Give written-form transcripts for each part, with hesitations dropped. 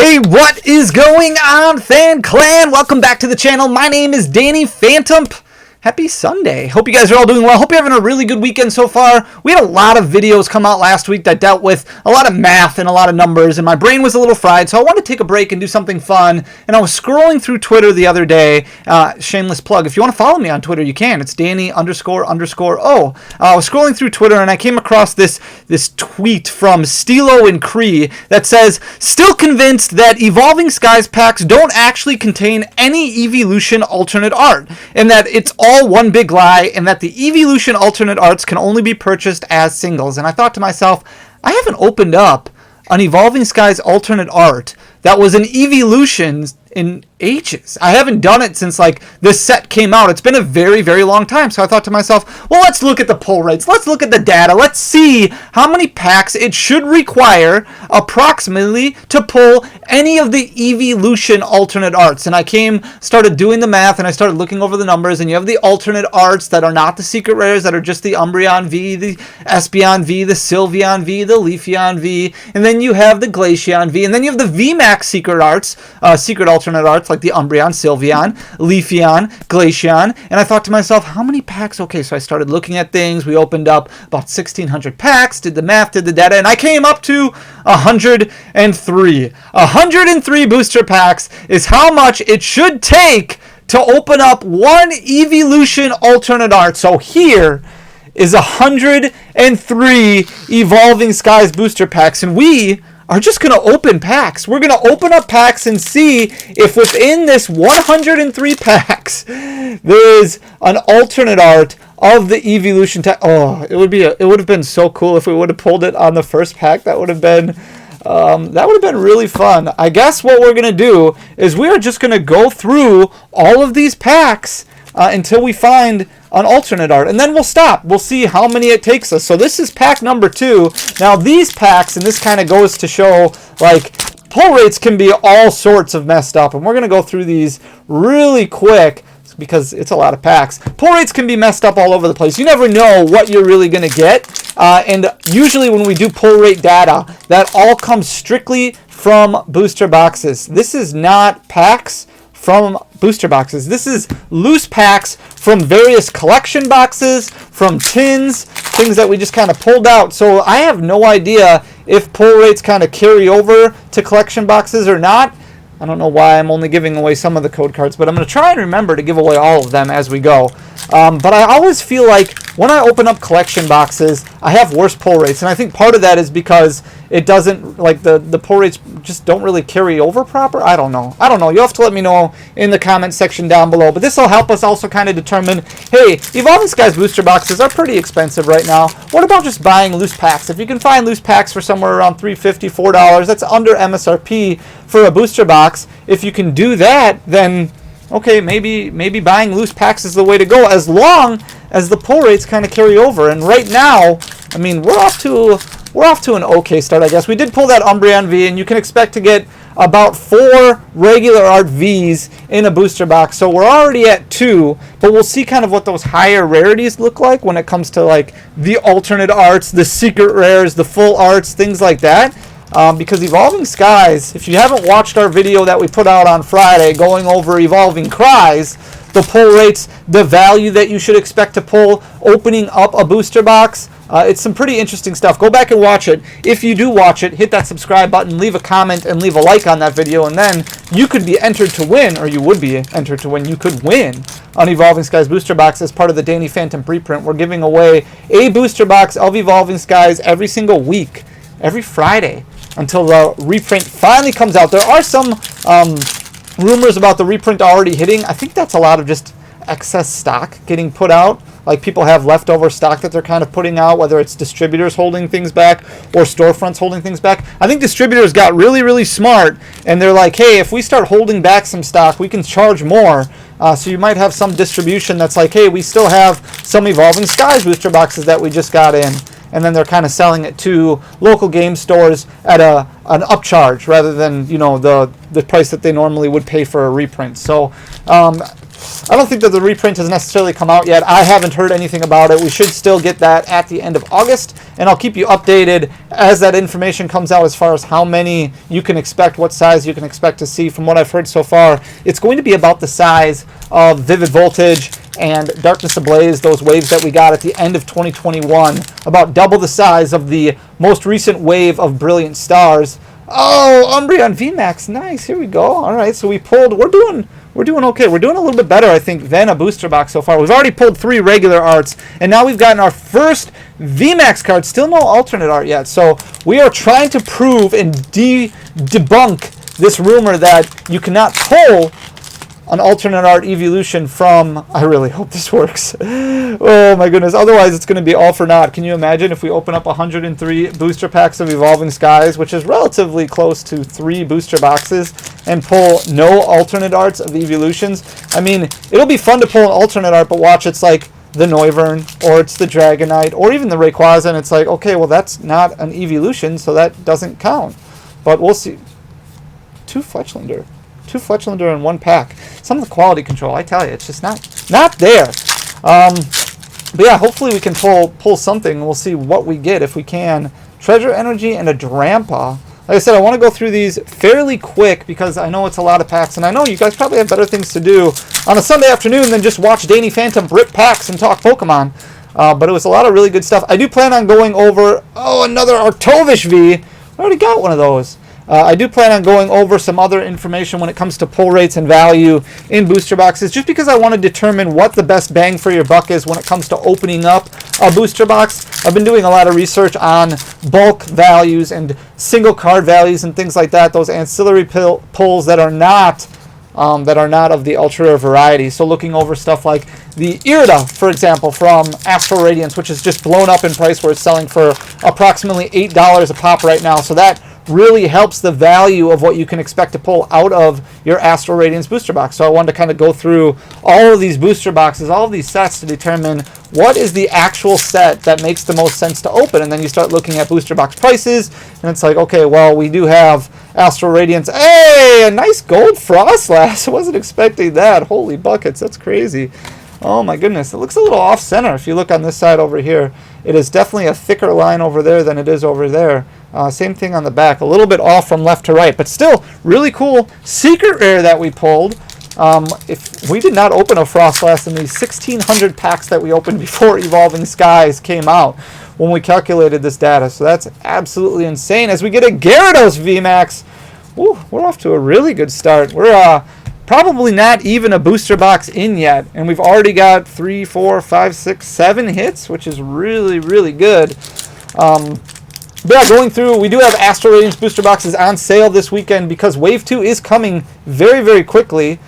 Hey, what is going on, Fan Clan? Welcome back to the channel. My name is Danny Phantump. Happy Sunday. Hope you guys are all doing well. Hope you're having a really good weekend so far. We had a lot of videos come out last week that dealt with a lot of math and a lot of numbers, and my brain was a little fried, so I wanted to take a break and do something fun. And I was scrolling through Twitter the other day. Shameless plug. If you want to follow me on Twitter, you can. It's Danny__O. I was scrolling through Twitter, and I came across this tweet from Stilo and Cree that says, "Still convinced that Evolving Skies packs don't actually contain any Eeveeloution Alternate Art, and that it's all one big lie, and that the Eeveeloution Alternate Arts can only be purchased as singles." And I thought to myself, I haven't opened up an Evolving Skies Alternate Art that was an Eeveeloution in ages. I haven't done it since like this set came out. It's been a very, very long time. So I thought to myself, well, let's look at the pull rates. Let's look at the data. Let's see how many packs it should require approximately to pull any of the Eeveeloution Alternate Arts. And I started doing the math, and I started looking over the numbers, and you have the alternate arts that are not the secret rares, that are just the Umbreon V, the Espeon V, the Sylveon V, the Leafeon V, and then you have the Glaceon V, and then you have the VMAX secret arts, secret alternate arts, like the Umbreon, Sylveon, Leafeon, Glaceon. And I thought to myself, how many packs? Okay, so I started looking at things. We opened up about 1,600 packs, did the math, did the data, and I came up to 103. 103 booster packs is how much it should take to open up one Eeveeloution Alternate Art. So here is 103 Evolving Skies booster packs, and we are just going to open packs. We're going to open up packs and see if within this 103 packs there is an alternate art of the Eeveeloution tech. Oh, it would have been so cool if we would have pulled it on the first pack. That would have been really fun. I guess what we're going to do is we are just going to go through all of these packs until we find an alternate art, and then we'll stop. We'll see how many it takes us. So this is pack number 2. Now these packs, and this kind of goes to show, like, pull rates can be all sorts of messed up, and we're going to go through these really quick because it's a lot of packs. Pull rates can be messed up all over the place. You never know what you're really going to get, and usually when we do pull rate data, that all comes strictly from booster boxes. This is not packs from booster boxes. This is loose packs from various collection boxes, from tins, things that we just kind of pulled out. So I have no idea if pull rates kind of carry over to collection boxes or not. I don't know why I'm only giving away some of the code cards, but I'm going to try and remember to give away all of them as we go. But I always feel like when I open up collection boxes, I have worse pull rates. And I think part of that is because it doesn't, like, the pull rates just don't really carry over proper. I don't know. You'll have to let me know in the comment section down below. But this will help us also kind of determine, hey, Evolving Skies booster boxes are pretty expensive right now. What about just buying loose packs? If you can find loose packs for somewhere around $3.50, $4, that's under MSRP for a booster box. If you can do that, then okay, maybe buying loose packs is the way to go, as long as the pull rates kind of carry over. And right now, I mean, we're off to an okay start, I guess. We did pull that Umbreon V, and you can expect to get about 4 regular art Vs in a booster box. So we're already at 2, but we'll see kind of what those higher rarities look like when it comes to, like, the alternate arts, the secret rares, the full arts, things like that. Because Evolving Skies, if you haven't watched our video that we put out on Friday going over Evolving Cries, the pull rates, the value that you should expect to pull opening up a booster box, it's some pretty interesting stuff. Go back and watch it. If you do watch it, hit that subscribe button, leave a comment, and leave a like on that video, and then you could be entered to win, or you would be entered to win. You could win an Evolving Skies booster box as part of the Danny Phantump reprint. We're giving away a booster box of Evolving Skies every single week, every Friday, until the reprint finally comes out. There are some rumors about the reprint already hitting. I think that's a lot of just excess stock getting put out. Like, people have leftover stock that they're kind of putting out, whether it's distributors holding things back or storefronts holding things back. I think distributors got really, really smart, and they're like, hey, if we start holding back some stock, we can charge more. So you might have some distribution that's like, hey, we still have some Evolving Skies booster boxes that we just got in. And then they're kind of selling it to local game stores at an upcharge rather than, you know, the price that they normally would pay for a reprint. So I don't think that the reprint has necessarily come out yet. I haven't heard anything about it. We should still get that at the end of August. and I'll keep you updated as that information comes out as far as how many you can expect, what size you can expect to see. From what I've heard so far, it's going to be about the size of Vivid Voltage and Darkness Ablaze, those waves that we got at the end of 2021, about double the size of the most recent wave of Brilliant Stars. Oh, Umbreon VMAX, nice. Here we go. All right, so we pulled. We're doing okay. We're doing a little bit better, I think, than a booster box so far. We've already pulled 3 regular arts, and now we've gotten our first VMAX card. Still no alternate art yet. So we are trying to prove and debunk this rumor that you cannot pull an alternate art Eeveeloution from. I really hope this works. Oh my goodness. Otherwise, it's going to be all for naught. Can you imagine if we open up 103 booster packs of Evolving Skies, which is relatively close to 3 booster boxes, and pull no alternate arts of Eeveeloutions? I mean, it'll be fun to pull an alternate art, but watch, it's like the Noivern, or it's the Dragonite, or even the Rayquaza, and it's like, okay, well, that's not an Eeveeloution, so that doesn't count. But we'll see. 2 Fletchlander. 2 Fletchlander in 1 pack. Some of the quality control, I tell you, it's just not there. But yeah, hopefully we can pull something. We'll see what we get if we can. Treasure Energy and a Drampa. Like I said, I want to go through these fairly quick because I know it's a lot of packs, and I know you guys probably have better things to do on a Sunday afternoon than just watch Danny Phantump rip packs and talk Pokemon. But it was a lot of really good stuff. I do plan on going over, another Artovish V. I already got one of those. I do plan on going over some other information when it comes to pull rates and value in booster boxes, just because I want to determine what the best bang for your buck is when it comes to opening up a booster box. I've been doing a lot of research on bulk values and single card values and things like that, those ancillary pulls that are not of the ultra rare variety. So looking over stuff like the Irida, for example, from Astral Radiance, which is just blown up in price, where it's selling for approximately $8 a pop right now. So that really helps the value of what you can expect to pull out of your Astral Radiance booster box. So I wanted to kind of go through all of these booster boxes, all of these sets, to determine what is the actual set that makes the most sense to open. And then you start looking at booster box prices, and it's like, okay, well, we do have Astral Radiance. Hey, a nice gold Frostlass. I wasn't expecting that. Holy buckets, that's crazy. Oh my goodness, it looks a little off center if you look on this side over here. It is definitely a thicker line over there than it is over there. Same thing on the back, a little bit off from left to right, but still really cool secret rare that we pulled. If we did not open a Frostlass in the 1,600 packs that we opened before Evolving Skies came out when we calculated this data, so that's absolutely insane. As we get a Gyarados VMAX, we're off to a really good start. We're probably not even a booster box in yet, and we've already got 3, 4, 5, 6, 7 hits, which is really, really good. But yeah, going through, we do have Astral Radiance booster boxes on sale this weekend because Wave 2 is coming very, very quickly.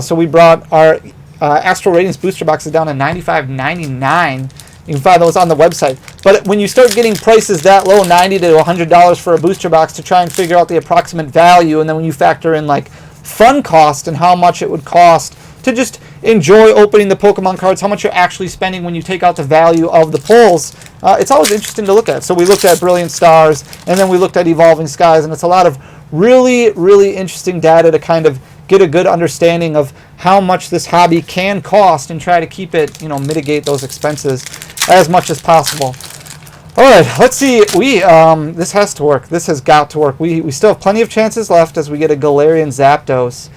So we brought our Astral Radiance booster boxes down to $95.99. You can find those on the website. But when you start getting prices that low, $90 to $100 for a booster box, to try and figure out the approximate value, and then when you factor in like fun cost and how much it would cost to just enjoy opening the Pokemon cards, how much you're actually spending when you take out the value of the pulls, it's always interesting to look at. So we looked at Brilliant Stars, and then we looked at Evolving Skies, and it's a lot of really, really interesting data to kind of get a good understanding of how much this hobby can cost and try to keep it, mitigate those expenses as much as possible. All right, let's see. This has to work. This has got to work. We still have plenty of chances left as we get a Galarian Zapdos.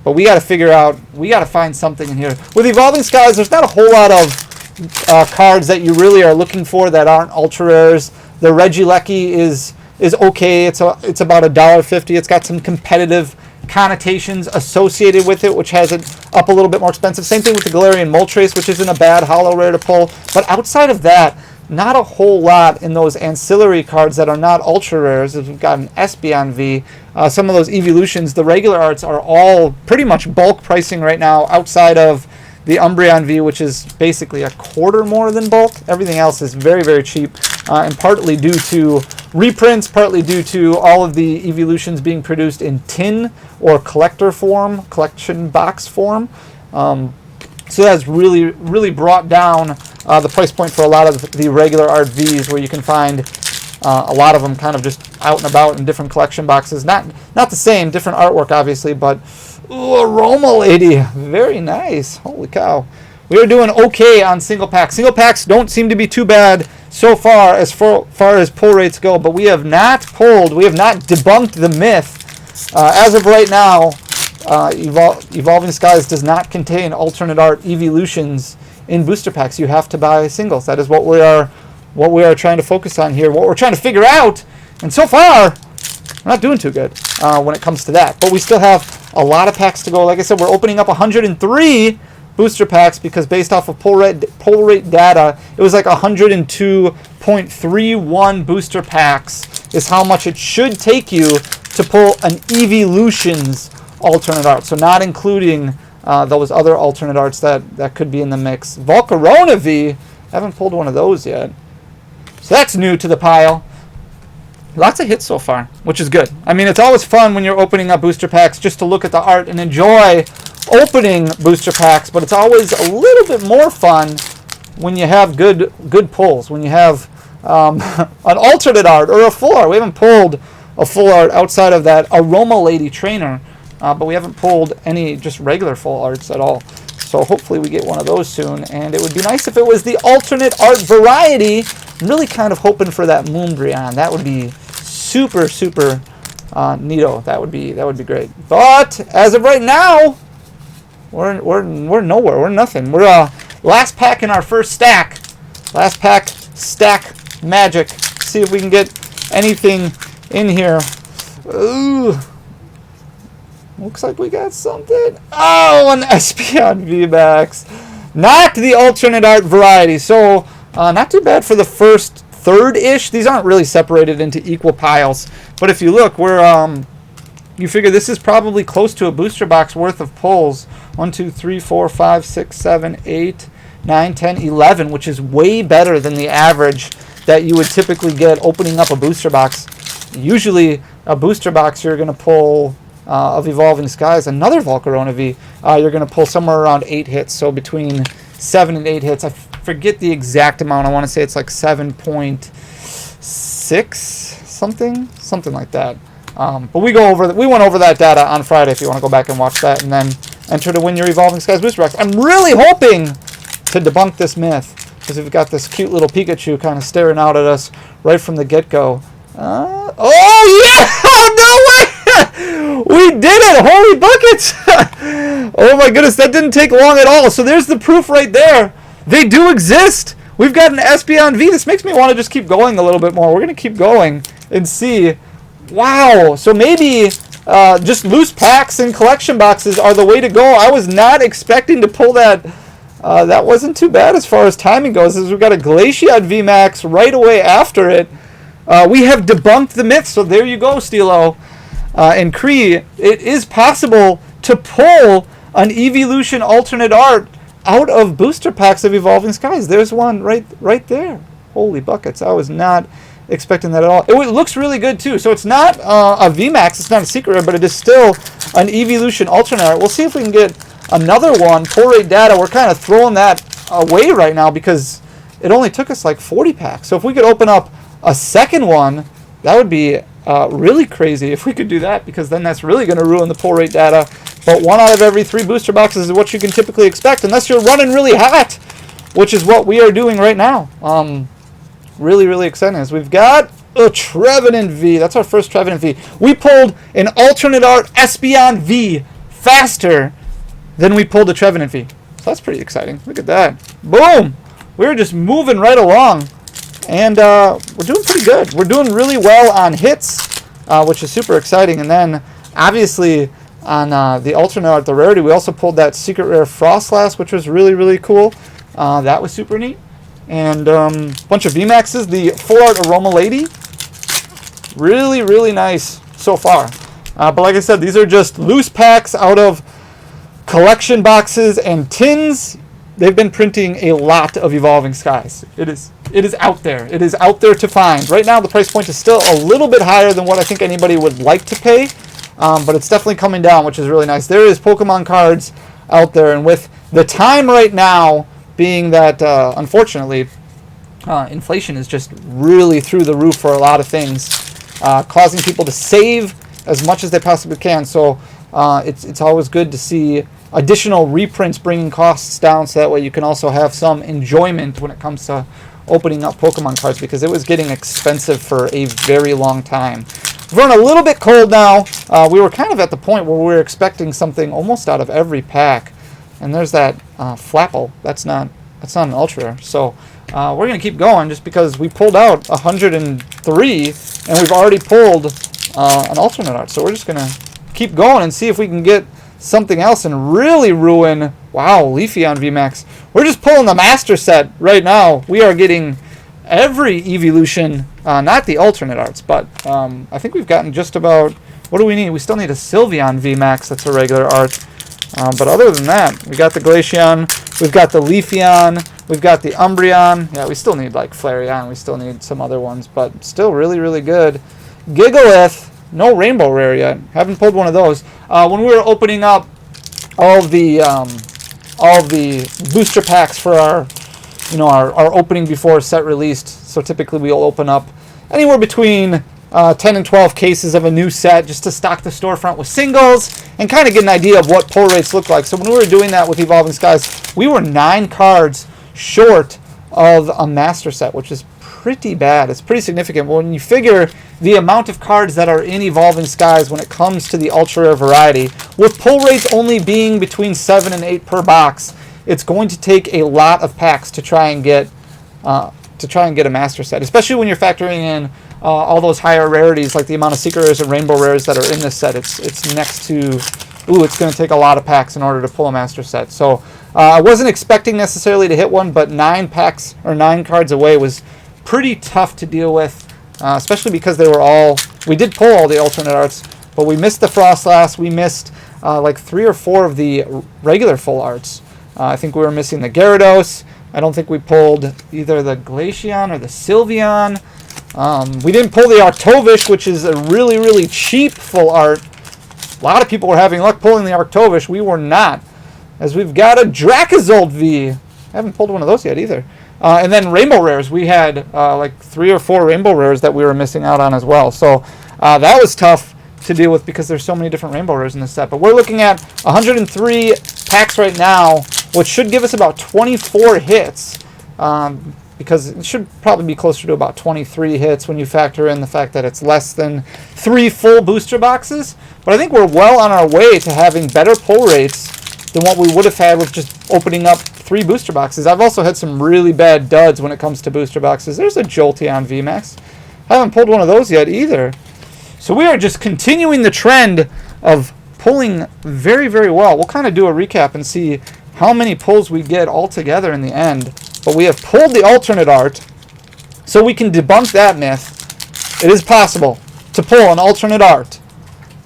But we got to figure out, we got to find something in here. With Evolving Skies, there's not a whole lot of cards that you really are looking for that aren't ultra rares. The Regieleki is okay. It's about $1.50. It's got some competitive connotations associated with it, which has it up a little bit more expensive. Same thing with the Galarian Moltres, which isn't a bad holo rare to pull. But outside of that, not a whole lot in those ancillary cards that are not ultra rares. As we've got an Espeon V, some of those Eeveeloutions, the regular arts are all pretty much bulk pricing right now, outside of the Umbreon V, which is basically a quarter more than bulk. Everything else is very, very cheap, and partly due to reprints, partly due to all of the Eeveeloutions being produced in tin or collector form, collection box form. So that's really, really brought down the price point for a lot of the regular art Vs, where you can find a lot of them kind of just out and about in different collection boxes. Not the same, different artwork obviously, but ooh, a Roma Lady, very nice. Holy cow. We are doing okay on single packs. Single packs don't seem to be too bad so far as pull rates go, but we have not debunked the myth. As of right now, Evolving Skies does not contain alternate art Eeveeloutions in booster packs. You have to buy singles. That is what we are trying to focus on here, what we're trying to figure out. And so far, we're not doing too good when it comes to that. But we still have a lot of packs to go. Like I said, we're opening up 103 booster packs because based off of pull rate data, it was like 102.31 booster packs is how much it should take you to pull an Eeveeloutions alternate art. So not including those other alternate arts that could be in the mix. Volcarona V, haven't pulled one of those yet. So that's new to the pile. Lots of hits so far, which is good. I mean, it's always fun when you're opening up booster packs just to look at the art and enjoy opening booster packs, but it's always a little bit more fun when you have good pulls, when you have an alternate art or a full art. We haven't pulled a full art outside of that Aroma Lady trainer, but we haven't pulled any just regular full arts at all. So hopefully we get one of those soon, and it would be nice if it was the alternate art variety. I'm really kind of hoping for that Moonbreon. That would be super neato. That would be great. But as of right now, we're nowhere. We're nothing. We're last pack in our first stack. Last pack stack magic. See if we can get anything in here. Ooh. Looks like we got something. Oh, an Espeon VMAX. Not the alternate art variety. So not too bad for the first third-ish. These aren't really separated into equal piles. But if you look, we're you figure this is probably close to a booster box worth of pulls. 1, 2, 3, 4, 5, 6, 7, 8, 9, 10, 11, which is way better than the average that you would typically get opening up a booster box. Usually, a booster box you're going to pull of Evolving Skies, another Volcarona V, you're going to pull somewhere around 8 hits. So between 7 and 8 hits. I forget the exact amount. I want to say it's like 7.6 something like that. But we went over that data on Friday if you want to go back and watch that, and then enter to win your Evolving Skies booster box. I'm really hoping to debunk this myth because we've got this cute little Pikachu kind of staring out at us right from the get-go. Oh yeah! No way! We did it! Holy buckets! Oh my goodness, that didn't take long at all. So there's the proof right there. They do exist. We've got an Espeon V. This makes me want to just keep going a little bit more. We're going to keep going and see. Wow. So maybe just loose packs and collection boxes are the way to go. I was not expecting to pull that. That wasn't too bad as far as timing goes. As we've got a Glaceon VMAX right away after it. We have debunked the myth. So there you go, Steelo. And Cree, it is possible to pull an Eeveeloution alternate art out of booster packs of Evolving Skies. There's one right there. Holy buckets. I was not expecting that at all. It looks really good too. So it's not a VMAX. It's not a secret rare, but it is still an Eeveeloution alternate art. We'll see if we can get another one. Pull rate data, we're kind of throwing that away right now because it only took us like 40 packs. So if we could open up a second one, that would be really crazy if we could do that, because then that's really going to ruin the pull rate data. But 1 out of every 3 booster boxes is what you can typically expect, unless you're running really hot, which is what we are doing right now. Really exciting. As we've got a Trevenant V. That's our first Trevenant V. We pulled an alternate art Espeon V faster than we pulled a Trevenant V. So that's pretty exciting. Look at that. Boom! We're just moving right along. And we're doing pretty good. We're doing really well on hits, which is super exciting. And then, obviously, on the alternate art, the rarity, we also pulled that secret rare Frostlass, which was really cool. That was super neat. And a bunch of VMAXs. The full art Aroma Lady, really nice so far. But like I said, these are just loose packs out of collection boxes and tins. They've been printing a lot of Evolving Skies. It is out there. It is out there to find. Right now, the price point is still a little bit higher than what I think anybody would like to pay, but it's definitely coming down, which is really nice. There is Pokemon cards out there, and with the time right now being that, unfortunately, inflation is just really through the roof for a lot of things, causing people to save as much as they possibly can. So it's always good to see additional reprints bringing costs down, so that way you can also have some enjoyment when it comes to opening up Pokemon cards because it was getting expensive for a very long time. We're running a little bit cold now. We were kind of at the point where we were expecting something almost out of every pack. And there's that Flapple. That's not an ultra rare. So we're going to keep going just because we pulled out 103 and we've already pulled an alternate art. So we're just going to keep going and see if we can get something else and really ruin. Wow, Leafeon VMAX. We're just pulling the master set right now. We are getting every Eeveeloution, not the alternate arts, but I think we've gotten just about. What do we need? We still need a Sylveon VMAX. That's a regular art. But other than that, we got the Glaceon, we've got the Leafeon, we've got the Umbreon. Yeah, we still need like Flareon, we still need some other ones, but still really, really good. Gigalith, no rainbow rare yet. Haven't pulled one of those. When we were opening up all the booster packs for our opening before set released, so typically we'll open up anywhere between 10 and 12 cases of a new set just to stock the storefront with singles and kind of get an idea of what pull rates look like. So when we were doing that with Evolving Skies, we were 9 cards short of a master set, which is pretty bad. It's pretty significant. When you figure the amount of cards that are in Evolving Skies when it comes to the ultra rare variety, with pull rates only being between 7 and 8 per box, it's going to take a lot of packs to try and get a master set, especially when you're factoring in all those higher rarities, like the amount of secret rares and rainbow rares that are in this set. It's next to, it's going to take a lot of packs in order to pull a master set. So I wasn't expecting necessarily to hit one, but 9 packs or 9 cards away was pretty tough to deal with, especially because they were all. We did pull all the alternate arts, but we missed the Frostlass. We missed like 3 or 4 of the regular full arts. I think we were missing the Gyarados. I don't think we pulled either the Glaceon or the Sylveon. We didn't pull the Arctovish, which is a really, really cheap full art. A lot of people were having luck pulling the Arctovish. We were not, as we've got a Dracozolt V. I haven't pulled one of those yet either. And then rainbow rares. We had like 3 or 4 rainbow rares that we were missing out on as well. So that was tough to deal with because there's so many different rainbow rares in this set. But we're looking at 103 packs right now, which should give us about 24 hits. Because it should probably be closer to about 23 hits when you factor in the fact that it's less than 3 full booster boxes. But I think we're well on our way to having better pull rates than what we would have had with just opening up 3 booster boxes. I've also had some really bad duds when it comes to booster boxes. There's a Jolteon VMAX. I haven't pulled one of those yet either. So we are just continuing the trend of pulling very, very well. We'll kind of do a recap and see how many pulls we get all together in the end. But we have pulled the alternate art, so we can debunk that myth. It is possible to pull an alternate art.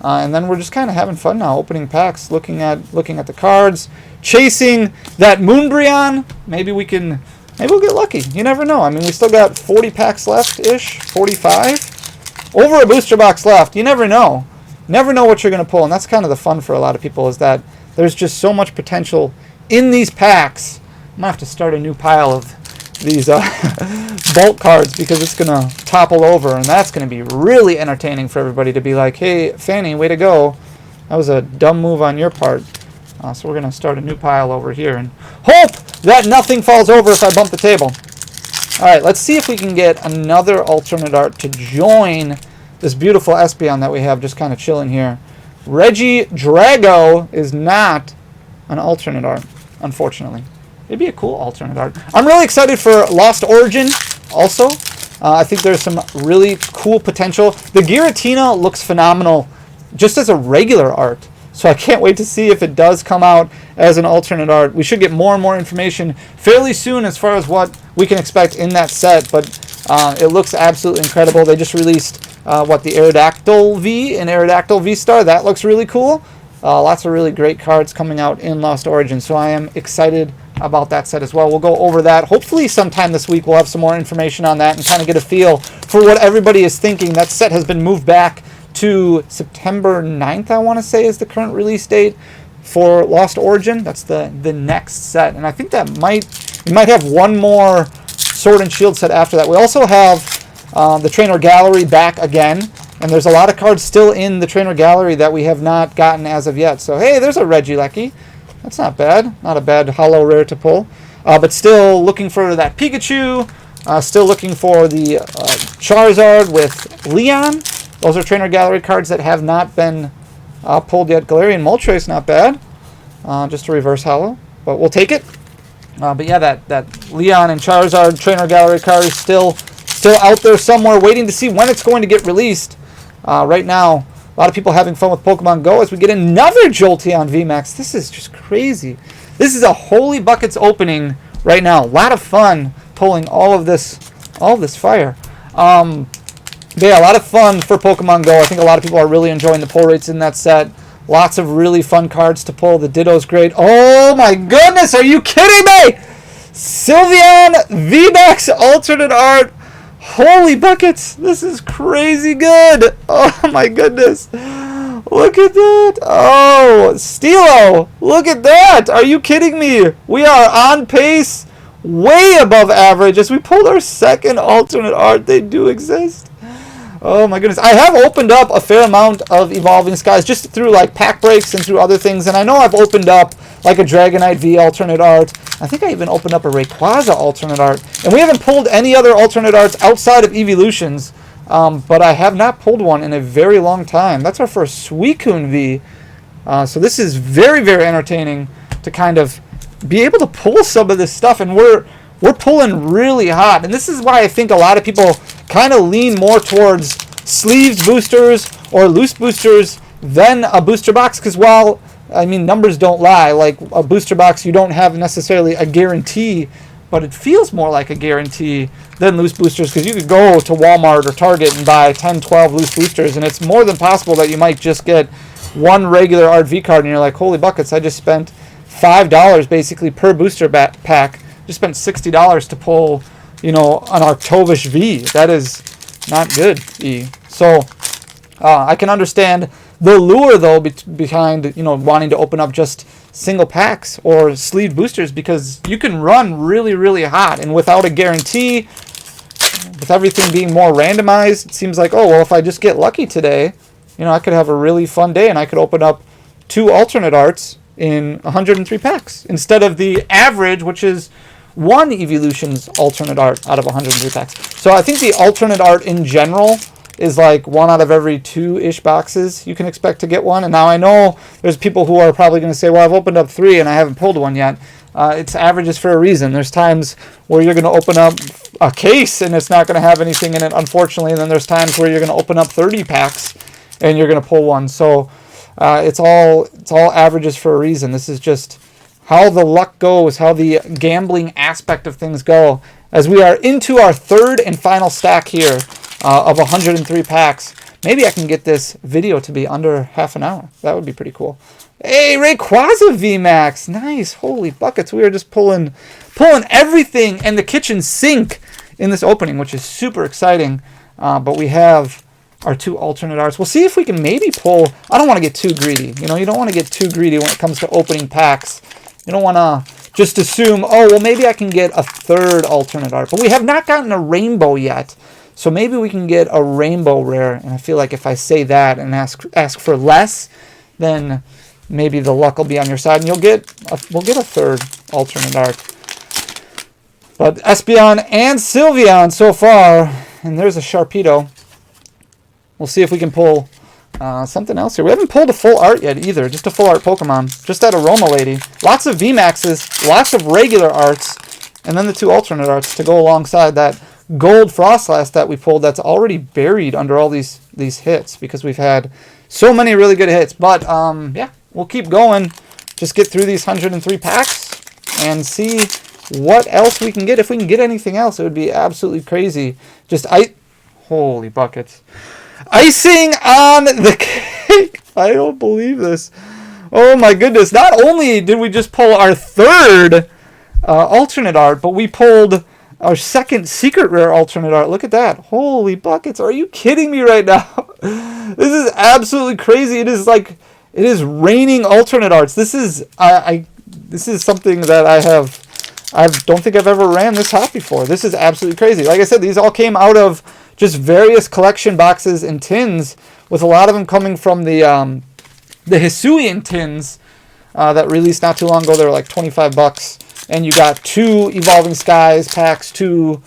And then we're just kind of having fun now, opening packs, looking at the cards, chasing that Moonbreon. Maybe we'll get lucky. You never know. I mean, we still got 40 packs left-ish, 45. Over a booster box left. You never know. Never know what you're going to pull. And that's kind of the fun for a lot of people, is that there's just so much potential in these packs. I'm going to have to start a new pile of these bulk cards because it's going to topple over, and that's going to be really entertaining for everybody to be like, hey, Fanny, way to go. That was a dumb move on your part. So we're going to start a new pile over here and hope that nothing falls over if I bump the table. All right, let's see if we can get another alternate art to join this beautiful Espeon that we have just kind of chilling here. Regidrago is not an alternate art, unfortunately. It'd be a cool alternate art. I'm really excited for Lost Origin also. I think there's some really cool potential. The Giratina looks phenomenal just as a regular art. So I can't wait to see if it does come out as an alternate art. We should get more and more information fairly soon as far as what we can expect in that set. But it looks absolutely incredible. They just released, the Aerodactyl V and Aerodactyl V-Star. That looks really cool. Lots of really great cards coming out in Lost Origin. So I am excited about that set as well. We'll go over that. Hopefully sometime this week we'll have some more information on that and kind of get a feel for what everybody is thinking. That set has been moved back to September 9th, I want to say, is the current release date for Lost Origin. That's the next set. And I think that we might have one more Sword and Shield set after that. We also have the Trainer Gallery back again. And there's a lot of cards still in the Trainer Gallery that we have not gotten as of yet. So, hey, there's a Regieleki. That's not bad. Not a bad hollow rare to pull. But still looking for that Pikachu. Still looking for the Charizard with Leon. Those are trainer gallery cards that have not been pulled yet. Galarian Moltres, not bad. Just a reverse holo, but we'll take it. But yeah, that Leon and Charizard trainer gallery card is still out there somewhere, waiting to see when it's going to get released. Right now, a lot of people having fun with Pokemon Go as we get another Jolteon VMAX. This is just crazy. This is a Holy Buckets opening right now. A lot of fun pulling all of this fire. Yeah, a lot of fun for Pokemon Go. I think a lot of people are really enjoying the pull rates in that set. Lots of really fun cards to pull. The Ditto's great. Oh my goodness, are you kidding me? Sylveon VMAX Alternate Art. Holy buckets. This is crazy good. Oh my goodness. Look at that. Oh, Steelo. Look at that. Are you kidding me? We are on pace, way above average as we pulled our second alternate art. They do exist. Oh my goodness. I have opened up a fair amount of Evolving Skies just through like pack breaks and through other things. And I know I've opened up like a Dragonite V alternate art. I think I even opened up a Rayquaza alternate art. And we haven't pulled any other alternate arts outside of Eeveelutions. But I have not pulled one in a very long time. That's our first Suicune V. So this is very, very entertaining to kind of be able to pull some of this stuff. And we're pulling really hot. And this is why I think a lot of people kind of lean more towards sleeved boosters or loose boosters than a booster box. Because while, I mean, numbers don't lie. Like a booster box, you don't have necessarily a guarantee, but it feels more like a guarantee than loose boosters, because you could go to Walmart or Target and buy 10, 12 loose boosters, and it's more than possible that you might just get one regular Art V card, and you're like, holy buckets, I just spent $5 basically per booster pack. Just spent $60 to pull, you know, an Arctovish V. That is not good, E. So I can understand the lure, though, behind, you know, wanting to open up just single packs or sleeved boosters, because you can run really, really hot. And without a guarantee, with everything being more randomized, it seems like, oh, well, if I just get lucky today, you know, I could have a really fun day and I could open up 2 alternate arts in 103 packs instead of the average, which is 1 Eeveelution's alternate art out of 103 packs. So I think the alternate art in general is like 1 out of every 2-ish boxes you can expect to get one. And now I know there's people who are probably going to say, well, I've opened up 3 and I haven't pulled one yet. It's averages for a reason. There's times where you're going to open up a case and it's not going to have anything in it, unfortunately. And then there's times where you're going to open up 30 packs and you're going to pull one. So it's all averages for a reason. This is just how the luck goes, how the gambling aspect of things go. As we are into our 3rd and final stack here of 103 packs. Maybe I can get this video to be under half an hour. That would be pretty cool. Hey, Rayquaza VMAX. Nice. Holy buckets. We are just pulling everything and the kitchen sink in this opening, which is super exciting. But we have our 2 alternate arts. We'll see if we can maybe pull. I don't want to get too greedy. You know, you don't want to get too greedy when it comes to opening packs. You don't want to just assume, oh, well, maybe I can get a 3rd alternate art. But we have not gotten a rainbow yet. So maybe we can get a rainbow rare. And I feel like if I say that and ask for less, then maybe the luck will be on your side. And we'll get a 3rd alternate art. But Espeon and Sylveon so far. And there's a Sharpedo. We'll see if we can pull something else here. We haven't pulled a full art yet either. Just a full art Pokemon. Just that Aroma Lady. Lots of VMAXs. Lots of regular arts. And then the 2 alternate arts to go alongside that gold Frostlass that we pulled that's already buried under all these hits, because we've had so many really good hits. But yeah, we'll keep going. Just get through these 103 packs and see what else we can get. If we can get anything else, it would be absolutely crazy. Just holy buckets. Icing on the cake. I don't believe this. Oh my goodness. Not only did we just pull our 3rd alternate art, but we pulled our 2nd secret rare alternate art. Look at that. Holy buckets. Are you kidding me right now? This is absolutely crazy. It is raining alternate arts. This is this is something that I don't think I've ever ran this hot before. This is absolutely crazy. Like I said, these all came out of just various collection boxes and tins, with a lot of them coming from the Hisuian tins that released not too long ago. They were like $25. And you got 2 Evolving Skies packs, 2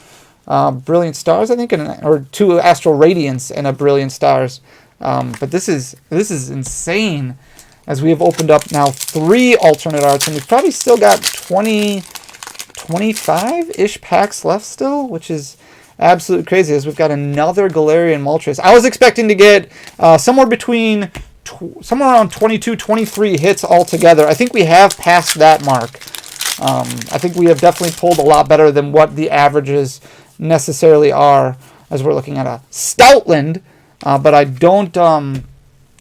Brilliant Stars, I think, or 2 Astral Radiance and a Brilliant Stars. But this is insane, as we have opened up now 3 alternate arts, and we've probably still got 25-ish packs left still, which is absolutely crazy, as we've got another Galarian Moltres. I was expecting to get somewhere around 22, 23 hits altogether. I think we have passed that mark. I think we have definitely pulled a lot better than what the averages necessarily are, as we're looking at a Stoutland. But I don't know.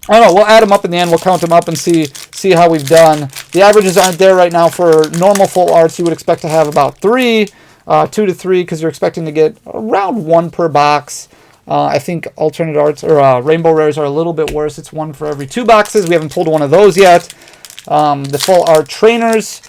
We'll add them up in the end. We'll count them up and see how we've done. The averages aren't there right now for normal full arts. You would expect to have about 2 to 3, because you're expecting to get around 1 per box. I think alternate arts or rainbow rares are a little bit worse. It's 1 for every 2 boxes. We haven't pulled one of those yet. The full art trainers,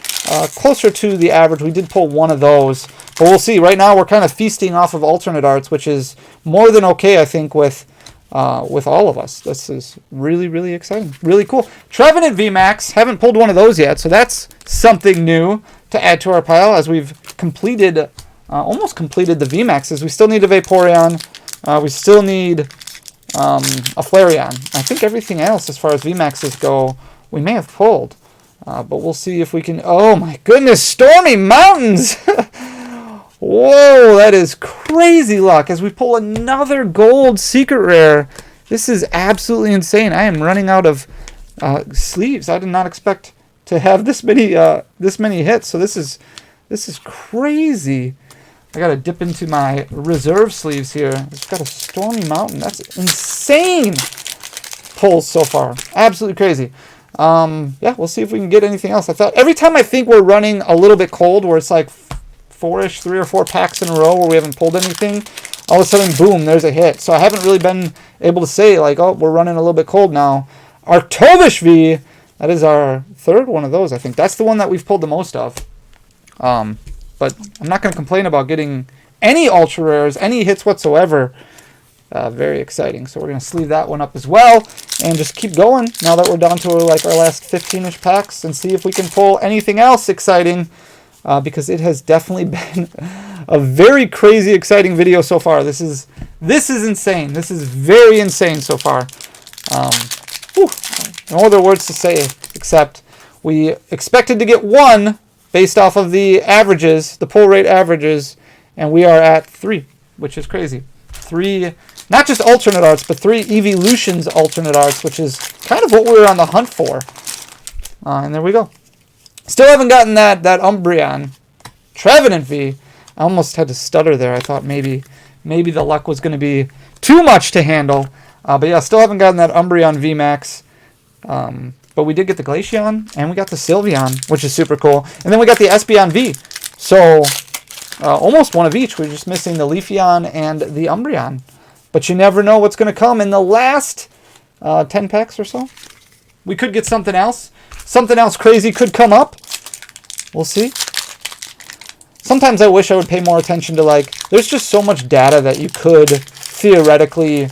closer to the average. We did pull 1 of those, but we'll see. Right now we're kind of feasting off of alternate arts, which is more than okay, I think, with all of us. This is really, really exciting. Really cool. Trevenant VMAX, haven't pulled one of those yet, so that's something new to add to our pile, as we've completed, almost completed the VMAXs. We still need a Vaporeon. We still need a Flareon. I think everything else, as far as VMAXs go, we may have pulled. But we'll see if we can... Oh my goodness, Stormy Mountains! Whoa, that is crazy luck, as we pull another gold secret rare. This is absolutely insane. I am running out of sleeves. I did not expect to have this many hits. So this is crazy. I gotta dip into my reserve sleeves here. It's got a Stormy Mountain. That's insane pulls so far. Absolutely crazy. Yeah, we'll see if we can get anything else. I thought every time I think we're running a little bit cold, where it's like 4-ish, 3 or 4 packs in a row where we haven't pulled anything, all of a sudden, boom, there's a hit. So I haven't really been able to say, like, oh, we're running a little bit cold now. Our Tovish V, that is our 3rd one of those, I think. That's the one that we've pulled the most of. But I'm not going to complain about getting any ultra rares, any hits whatsoever. Very exciting. So we're going to sleeve that one up as well, and just keep going now that we're down to like our last 15-ish packs, and see if we can pull anything else exciting. Because it has definitely been a very crazy, exciting video so far. This is insane. This is very insane so far. No other words to say except we expected to get 1 based off of the averages, the pull rate averages, and we are at 3, which is crazy. 3, not just alternate arts, but 3 Eeveeloutions alternate arts, which is kind of what we were on the hunt for. And there we go. Still haven't gotten that Umbreon. Trevenant V. I almost had to stutter there. I thought maybe the luck was going to be too much to handle. But yeah, still haven't gotten that Umbreon VMAX. But we did get the Glaceon, and we got the Sylveon, which is super cool. And then we got the Espeon V. So almost 1 of each. We're just missing the Leafeon and the Umbreon. But you never know what's going to come in the last 10 packs or so. We could get something else. Something else crazy could come up. We'll see. Sometimes I wish I would pay more attention to, like, there's just so much data that you could theoretically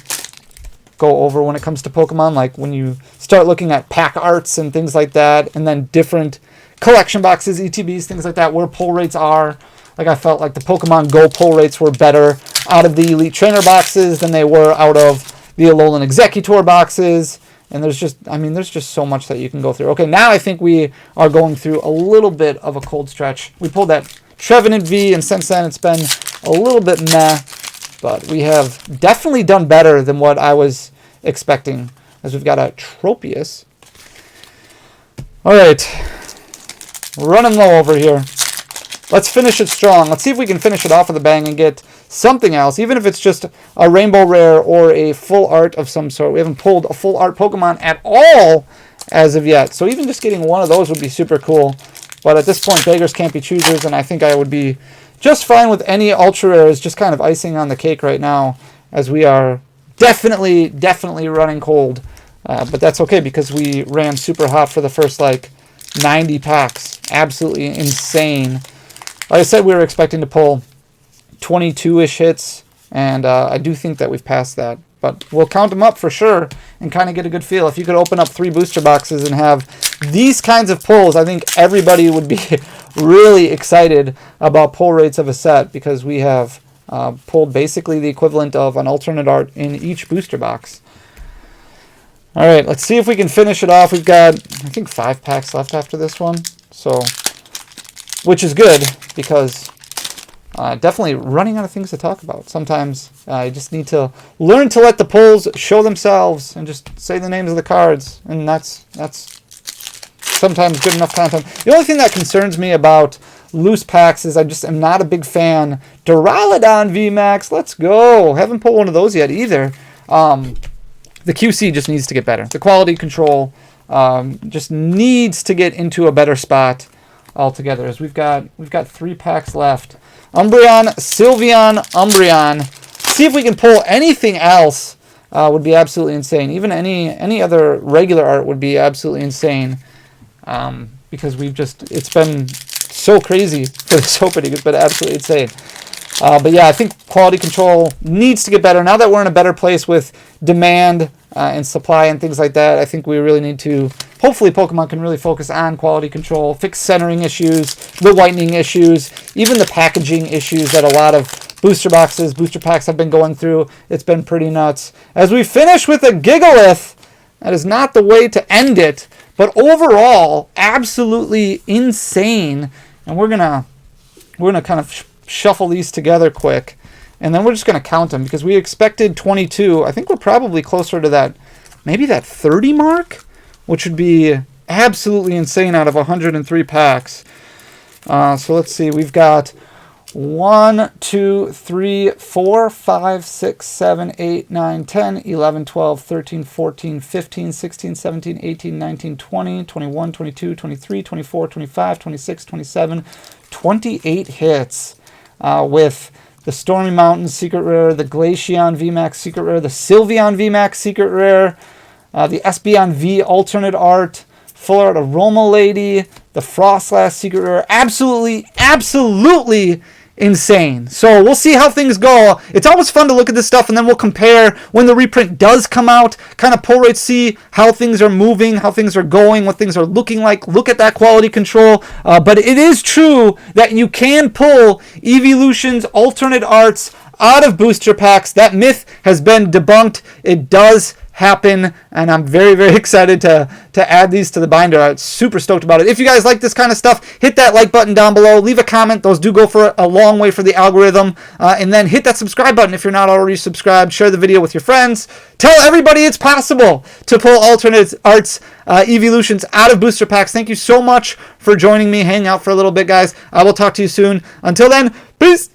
go over when it comes to Pokemon. Like when you start looking at pack arts and things like that, and then different collection boxes, ETBs, things like that, where pull rates are. Like I felt like the Pokemon Go pull rates were better out of the Elite Trainer boxes than they were out of the Alolan Executor boxes. And there's just so much that you can go through. Okay, now I think we are going through a little bit of a cold stretch. We pulled that Trevenant V, and since then it's been a little bit meh. But we have definitely done better than what I was expecting, as we've got a Tropius. All right, we're running low over here. Let's finish it strong. Let's see if we can finish it off with a bang and get something else, even if it's just a rainbow rare or a full art of some sort. We haven't pulled a full art Pokemon at all as of yet. So even just getting 1 of those would be super cool. But at this point, beggars can't be choosers, and I think I would be just fine with any ultra rares, just kind of icing on the cake right now, as we are definitely running cold. But that's okay, because we ran super hot for the first, like, 90 packs. Absolutely insane. Like I said, we were expecting to pull 22-ish hits, and I do think that we've passed that. But we'll count them up for sure and kind of get a good feel. If you could open up 3 booster boxes and have these kinds of pulls, I think everybody would be really excited about pull rates of a set, because we have pulled basically the equivalent of an alternate art in each booster box. All right, let's see if we can finish it off. We've got, I think, 5 packs left after this one, so, which is good because definitely running out of things to talk about. Sometimes I just need to learn to let the pulls show themselves and just say the names of the cards, and that's sometimes good enough content. The only thing that concerns me about loose packs is I just am not a big fan. Duraludon VMAX, let's go. Haven't pulled one of those yet either. The QC just needs to get better. The quality control just needs to get into a better spot altogether. As we've got 3 packs left. Umbreon, Sylveon, Umbreon. See if we can pull anything else. Would be absolutely insane. Even any other regular art would be absolutely insane. Because it's been so crazy for this opening. It's been absolutely insane. But yeah, I think quality control needs to get better. Now that we're in a better place with demand and supply and things like that, I think we really need to, hopefully Pokemon can really focus on quality control, fix centering issues, the whitening issues, even the packaging issues that a lot of booster packs have been going through. It's been pretty nuts. As we finish with a Gigalith, that is not the way to end it, but overall, absolutely insane. And we're gonna kind of shuffle these together quick, and then we're just going to count them because we expected 22. I think we're probably closer to that, maybe that 30 mark, which would be absolutely insane out of 103 packs. So let's see. We've got 1, 2, 3, 4, 5, 6, 7, 8, 9, 10, 11, 12, 13, 14, 15, 16, 17, 18, 19, 20, 21, 22, 23, 24, 25, 26, 27, 28 hits. With the Stormy Mountains Secret Rare, the Glaceon VMAX Secret Rare, the Sylveon VMAX Secret Rare, the Espeon V Alternate Art, Full Art Aroma Lady, the Frostlass Secret Rare. Absolutely insane. So we'll see how things go. It's always fun to look at this stuff, and then we'll compare when the reprint does come out, kind of pull rates, see how things are moving, how things are going, what things are looking like, look at that quality control. But it is true that you can pull Eeveeloution's alternate arts out of booster packs. That myth has been debunked. It does happen, and I'm very excited to add these to the binder. I'm super stoked about it. If you guys like this kind of stuff, hit that like button down below, leave a comment. Those do go for a long way for the algorithm, and then hit that subscribe button if you're not already subscribed. Share the video with your friends. Tell everybody it's possible to pull alternate arts Eeveeloutions out of booster packs. Thank you so much for joining me, hang out for a little bit, guys. I will talk to you soon. Until then, peace.